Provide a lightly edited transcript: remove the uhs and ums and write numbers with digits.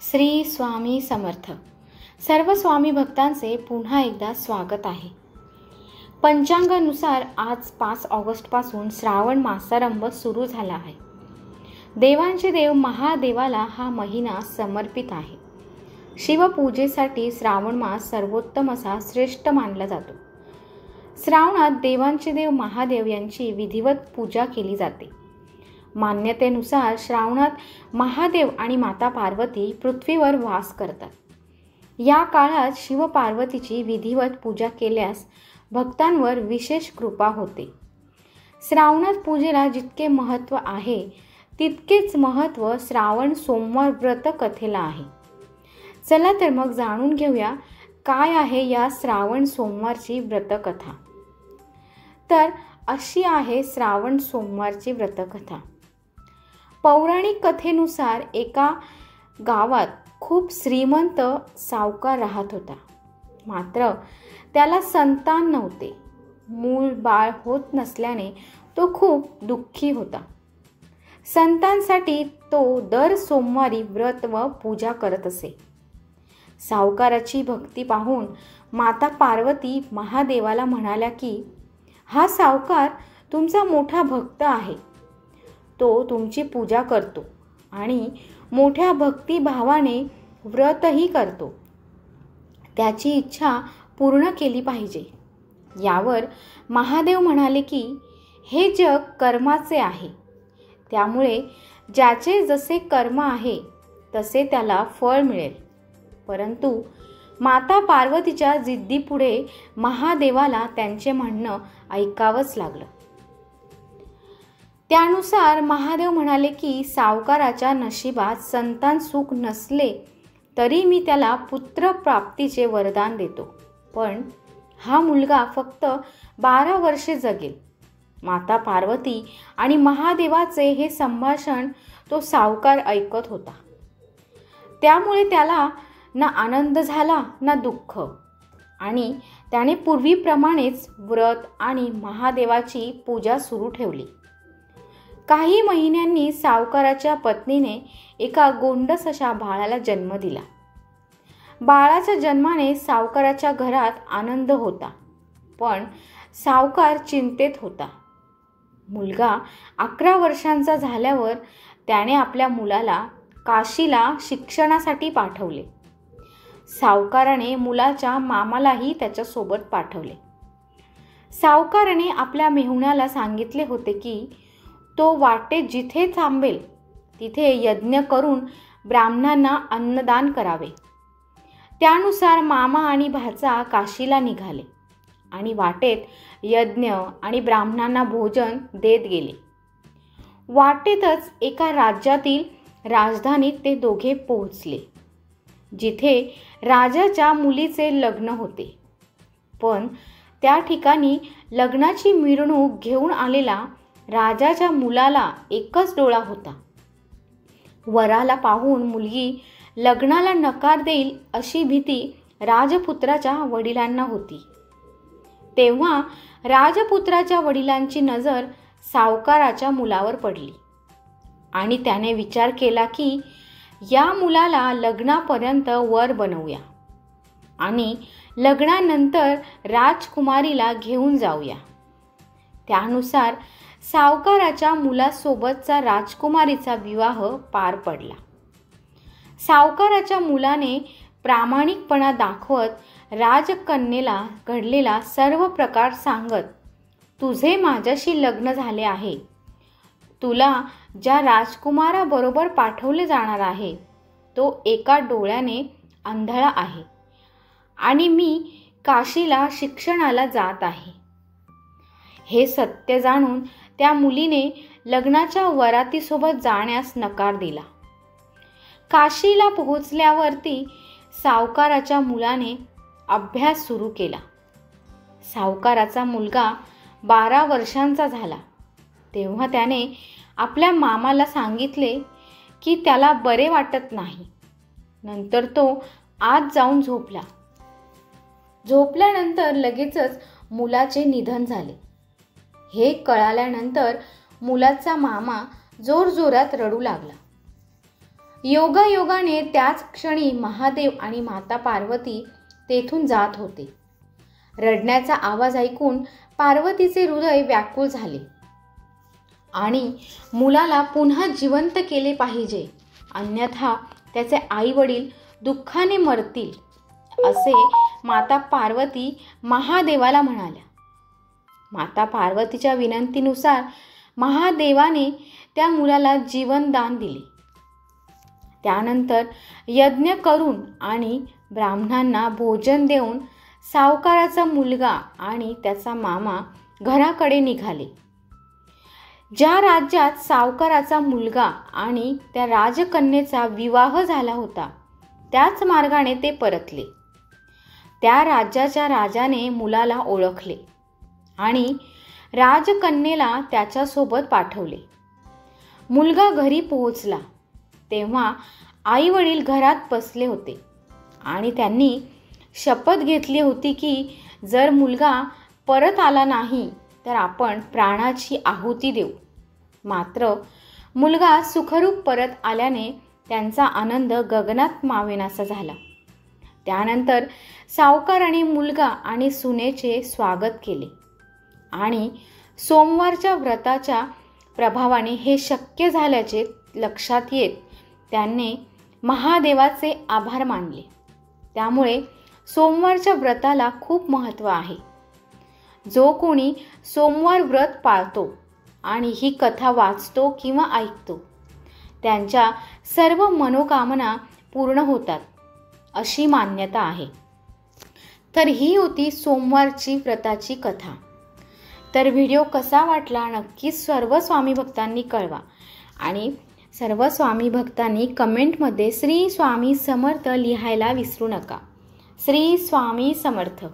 श्री स्वामी समर्थ. सर्व स्वामी भक्तांचे पुन्हा एकदा स्वागत आहे. पंचांगानुसार आज 5 ऑगस्टपासून श्रावण मासारंभ सुरू झाला आहे. देवांचे देव महादेवाला हा महिना समर्पित आहे. शिवपूजेसाठी श्रावण मास सर्वोत्तम असा श्रेष्ठ मानला जातो. श्रावणात देवांचे देव महादेव यांची विधिवत पूजा केली जाते. मान्यतेनुसार श्रावणात महादेव आणि माता पार्वती पृथ्वीवर वास करतात. या काळात शिवपार्वतीची विधिवत पूजा केल्यास भक्तांवर विशेष कृपा होते. श्रावणात पूजेला जितके महत्त्व आहे तितकेच महत्त्व श्रावण सोमवार व्रत कथेला आहे. चला तर मग जाणून घेऊया काय आहे या श्रावण सोमवारची व्रतकथा. तर अशी आहे श्रावण सोमवारची व्रतकथा. पौराणिक कथेनुसार एका गावात खूप श्रीमंत सावकार राहत होता. मात्र त्याला संतान नव्हते. मूल बाळ होत नसल्याने तो खूप दुःखी होता. संतांसाठी तो दर सोमवारी व्रत व पूजा करत असे. सावकाराची भक्ती पाहून माता पार्वती महादेवाला म्हणाल्या की हा सावकार तुमचा मोठा भक्त आहे. तो तुमची पूजा करतो आणि मोठ्या भक्तिभावाने व्रतही करतो. त्याची इच्छा पूर्ण केली पाहिजे. यावर महादेव म्हणाले की हे जग कर्माचे आहे. त्यामुळे ज्याचे जसे कर्म आहे तसे त्याला फळ मिळेल. परंतु माता पार्वतीच्या जिद्दीपुढे महादेवाला त्यांचे म्हणणं ऐकावंच लागलं. त्यानुसार महादेव म्हणाले की सावकाराच्या नशिबात संतान सुख नसले तरी मी त्याला पुत्र प्राप्तीचे वरदान देतो. पण हा मुलगा फक्त 12 वर्षे जगेल. माता पार्वती आणि महादेवाचे हे संभाषण तो सावकार ऐकत होता. त्यामुळे त्याला ना आनंद झाला ना दुःख आणि त्याने पूर्वीप्रमाणेच व्रत आणि महादेवाची पूजा सुरू ठेवली. काही महिन्यांनी सावकाराच्या पत्नीने एका गोंडस अशा बाळाला जन्म दिला. बाळाच्या जन्माने सावकाराच्या घरात आनंद होता. पण सावकार चिंतेत होता. मुलगा 11 वर्षांचा झाल्यावर त्याने आपल्या मुलाला काशीला शिक्षणासाठी पाठवले. सावकाराने मुलाच्या मामालाही त्याच्यासोबत पाठवले. सावकाराने आपल्या मेहुण्याला सांगितले होते की तो वाटेत जिथे थांबेल तिथे यज्ञ करून ब्राह्मणांना अन्नदान करावे. त्यानुसार मामा आणि भाचा काशीला निघाले आणि वाटेत यज्ञ आणि ब्राह्मणांना भोजन देत गेले. वाटेतच एका राज्यातील राजधानीत ते दोघे पोहोचले जिथे राजाच्या मुलीचे लग्न होते. पण त्या ठिकाणी लग्नाची मिरवणूक घेऊन आलेला राजाच्या मुलाला एकच डोळा होता. वराला पाहून मुलगी लग्नाला नकार देईल अशी भीती राजपुत्राच्या वडिलांना होती. तेव्हा राजपुत्राच्या वडिलांची नजर सावकाराच्या मुलावर पडली आणि त्याने विचार केला की या मुलाला लग्नापर्यंत वर बनवूया आणि लग्नानंतर राजकुमारीला घेऊन जाऊया. त्यानुसार सावकाराच्या मुलासोबतचा राजकुमारीचा विवाह पार पडला. सावकाराच्या मुलाने प्रामाणिकपणा दाखवत राजकन्येला घडलेला सर्व प्रकार सांगत तुझे माझ्याशी लग्न झाले आहे. तुला ज्या राजकुमाराबरोबर पाठवले जाणार आहे तो एका डोळ्याने आंधळा आहे आणि मी काशीला शिक्षणाला जात आहे. हे सत्य जाणून त्या मुलीने लग्नाच्या वरातीसोबत जाण्यास नकार दिला. काशीला पोहोचल्यावरती सावकाराच्या मुलाने अभ्यास सुरू केला. सावकाराचा मुलगा 12 वर्षांचा झाला तेव्हा त्याने आपल्या मामाला सांगितले की त्याला बरे वाटत नाही. नंतर तो आत जाऊन झोपला. झोपल्यानंतर लगेचच मुलाचे निधन झाले. हे कळाल्यानंतर मुलाचा मामा जोरजोरात रडू लागला. योगायोगाने त्याच क्षणी महादेव आणि माता पार्वती तेथून जात होते. रडण्याचा आवाज ऐकून पार्वतीचे हृदय व्याकुळ झाले आणि मुलाला पुन्हा जिवंत केले पाहिजे, अन्यथा त्याचे आई वडील दुःखाने मरतील, असे माता पार्वती महादेवाला म्हणाल्या. माता पार्वतीच्या विनंतीनुसार महादेवाने त्या मुलाला जीवनदान दिले. त्यानंतर यज्ञ करून आणि ब्राह्मणांना भोजन देऊन सावकाराचा मुलगा आणि त्याचा मामा घराकडे निघाले. ज्या राज्यात सावकाराचा मुलगा आणि त्या राजकन्येचा विवाह झाला होता त्याच मार्गाने ते परतले. त्या राज्याच्या राजाने मुलाला ओळखले आणि राजकन्येला त्याच्यासोबत पाठवले. मुलगा घरी पोहोचला तेव्हा आई वडील घरात बसले होते आणि त्यांनी शपथ घेतली होती की जर मुलगा परत आला नाही तर आपण प्राणाची आहुती देऊ. मात्र मुलगा सुखरूप परत आल्याने त्यांचा आनंद गगनात मावेनासा झाला. त्यानंतर सावकाराने मुलगा आणि सुनेचे स्वागत केले आणि सोमवारच्या व्रताच्या प्रभावाने हे शक्य झाल्याचे लक्षात येत त्यांनी महादेवाचे आभार मानले. त्यामुळे सोमवारच्या व्रताला खूप महत्त्व आहे. जो कोणी सोमवार व्रत पाळतो आणि ही कथा वाचतो किंवा ऐकतो त्यांच्या सर्व मनोकामना पूर्ण होतात अशी मान्यता आहे. तर ही होती सोमवारची व्रताची कथा. तर व्हिडिओ कसा वाटला नक्कीच सर्व स्वामी भक्तांनी कळवा आणि सर्व स्वामी भक्तांनी कमेंटमध्ये श्री स्वामी समर्थ लिहायला विसरू नका. श्री स्वामी समर्थ.